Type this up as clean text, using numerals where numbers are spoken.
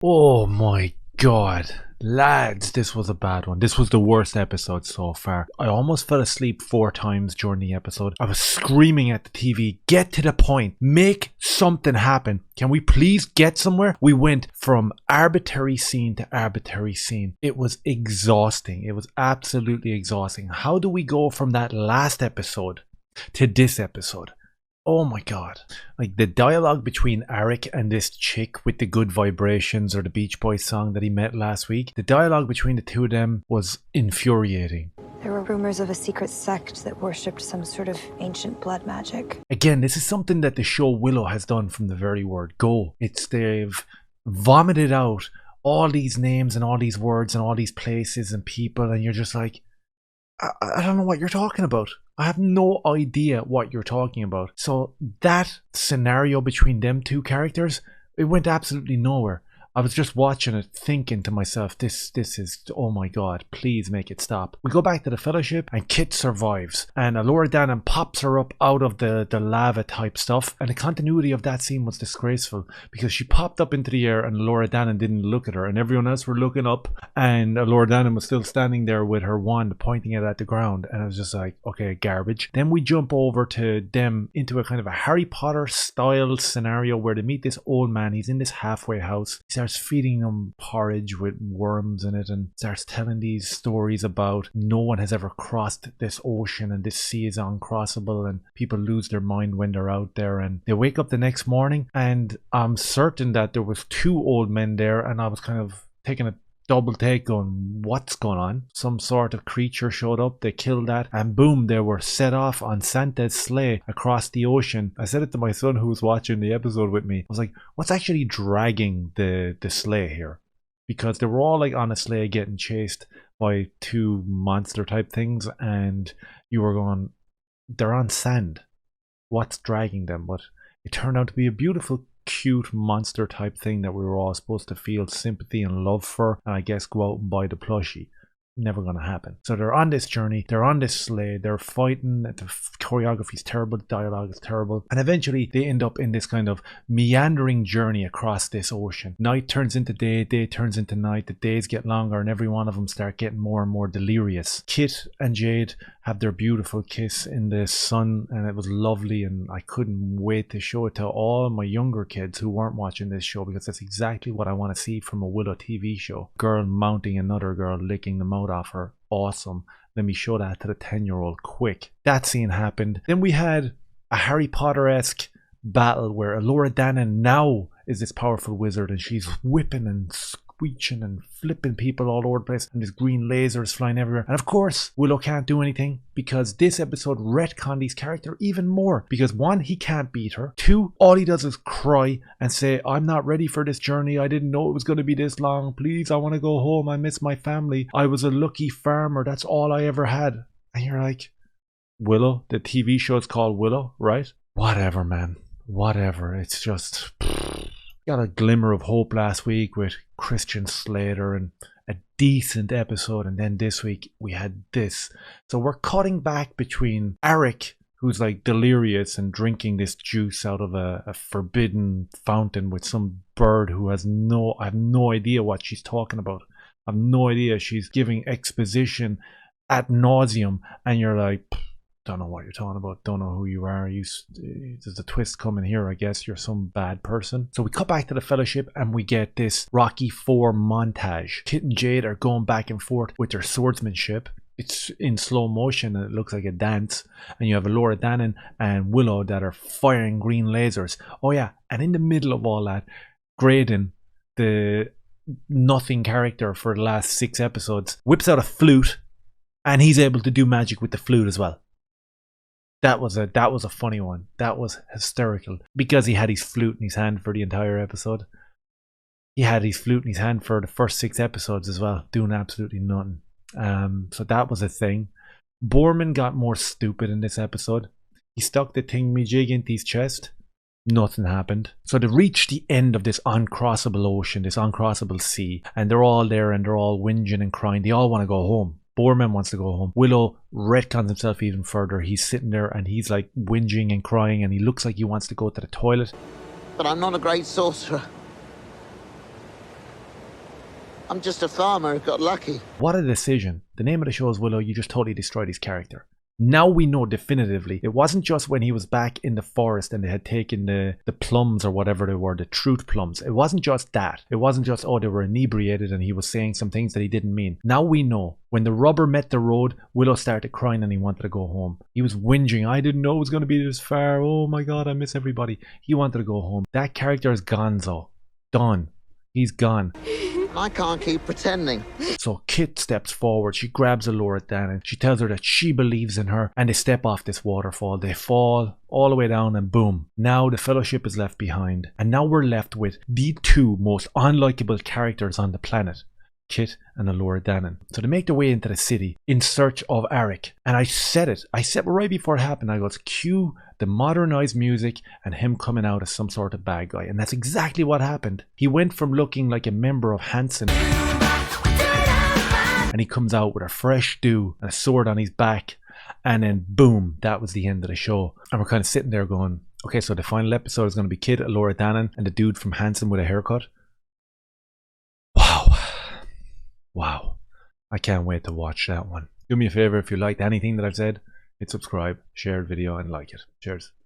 Oh my god. Lads, this was a bad one. This was the worst episode so far. I almost fell asleep 4 times during the episode. I was screaming at the TV, get to the point, make something happen. Can we please get somewhere? We went from arbitrary scene to arbitrary scene. It was exhausting. It was absolutely exhausting. How do we go from that last episode to this episode? Oh my god. Like the dialogue between Arik and this chick with the good vibrations, or the Beach Boys song that he met last week, the dialogue between the two of them was infuriating. There were rumors of a secret sect that worshipped some sort of ancient blood magic. Again, this is something that the show Willow has done from the very word go. They've vomited out all these names and all these words and all these places and people, and you're just like, I don't know what you're talking about. I have no idea what you're talking about. So that scenario between them two characters, it went absolutely nowhere. I was just watching it thinking to myself, this is, oh my god, please make it stop. We go back to the Fellowship and Kit survives, and Elora Danan pops her up out of the lava type stuff, and the continuity of that scene was disgraceful because she popped up into the air and Elora Danan didn't look at her, and everyone else were looking up, and Elora Danan was still standing there with her wand pointing it at the ground, and I was just like, okay, garbage. Then we jump over to them into a kind of a Harry Potter style scenario where they meet this old man. He's in this halfway house. He starts feeding them porridge with worms in it and starts telling these stories about no one has ever crossed this ocean and this sea is uncrossable, and people lose their mind when they're out there. And they wake up the next morning, and I'm certain that there was 2 old men there, and I was kind of taking a double take going, what's going on? Some sort of creature showed up, they killed that, and boom, they were set off on Santa's sleigh across the ocean. I said it to my son who was watching the episode with me. I was like, what's actually dragging the sleigh here? Because they were all like on a sleigh getting chased by 2 monster type things, and you were going, they're on sand. What's dragging them? But it turned out to be a beautiful, cute monster type thing that we were all supposed to feel sympathy and love for, and I guess go out and buy the plushie. Never gonna happen. So they're on this journey, they're on this sleigh, they're fighting, the choreography is terrible, the dialogue is terrible, and eventually they end up in this kind of meandering journey across this ocean. Night turns into day, day turns into night, the days get longer, and every one of them start getting more and more delirious. Kit and Jade have their beautiful kiss in the sun, and it was lovely, and I couldn't wait to show it to all my younger kids who weren't watching this show, because that's exactly what I want to see from a Willow TV show. Girl mounting another girl, licking the mouth off her. Awesome. Let me show that to the 10-year-old quick. That scene happened. Then we had a Harry Potter-esque battle where Elora Danan now is this powerful wizard, and she's whipping and screeching and flipping people all over the place, and there's green lasers flying everywhere. And of course, Willow can't do anything because this episode retconned his character even more, because 1, he can't beat her. 2, all he does is cry and say, I'm not ready for this journey, I didn't know it was going to be this long, please, I want to go home, I miss my family, I was a lucky farmer, that's all I ever had. And you're like, Willow, the TV show is called Willow, right? Whatever, man, whatever. It's just got a glimmer of hope last week with Christian Slater and a decent episode, and then this week we had this. So we're cutting back between Arik, who's like delirious and drinking this juice out of a forbidden fountain with some bird who has I have no idea what she's talking about. I have no idea. She's giving exposition ad nauseum, and you're like, don't know what you're talking about, don't know who you are, there's a twist coming here, I guess you're some bad person. So we cut back to the Fellowship and we get this Rocky 4 montage. Kit and Jade are going back and forth with their swordsmanship. It's in slow motion and it looks like a dance, and you have Elora Danan and Willow that are firing green lasers. Oh yeah, and in the middle of all that, Graydon, the nothing character for the last 6 episodes, whips out a flute, and he's able to do magic with the flute as well. That was a funny one. That was hysterical because he had his flute in his hand for the entire episode. He had his flute in his hand for the first 6 episodes as well, doing absolutely nothing. So that was a thing. Borman got more stupid in this episode. He stuck the thingamajig into his chest. Nothing happened. So they reach the end of this uncrossable ocean, this uncrossable sea, and they're all there and they're all whinging and crying. They all want to go home. Borman wants to go home. Willow retcons himself even further. He's sitting there and he's like whinging and crying, and he looks like he wants to go to the toilet. But I'm not a great sorcerer. I'm just a farmer who got lucky. What a decision. The name of the show is Willow. You just totally destroyed his character. Now we know definitively it wasn't just when he was back in the forest and they had taken the plums or whatever they were, the truth plums. It wasn't just that. It wasn't just, oh, they were inebriated and he was saying some things that he didn't mean. Now we know. When the rubber met the road, Willow started crying and he wanted to go home. He was whinging. I didn't know it was going to be this far. Oh my God, I miss everybody. He wanted to go home. That character is gonzo. Done. He's gone. I can't keep pretending. So Kit steps forward. She grabs Laura Dannon. She tells her that she believes in her, and they step off this waterfall. They fall all the way down, and boom. Now the Fellowship is left behind. And now we're left with the two most unlikable characters on the planet, Kit and Laura Dannon. So they make their way into the city in search of Arik. And I said right before it happened. I go, cue the modernized music and him coming out as some sort of bad guy. And that's exactly what happened. He went from looking like a member of Hanson, and he comes out with a fresh do and a sword on his back. And then boom, that was the end of the show. And we're kind of sitting there going, okay, so the final episode is going to be Kit, Laura Dannon, and the dude from Hanson with a haircut. Wow. I can't wait to watch that one. Do me a favor, if you liked anything that I've said, hit subscribe, share the video and like it. Cheers.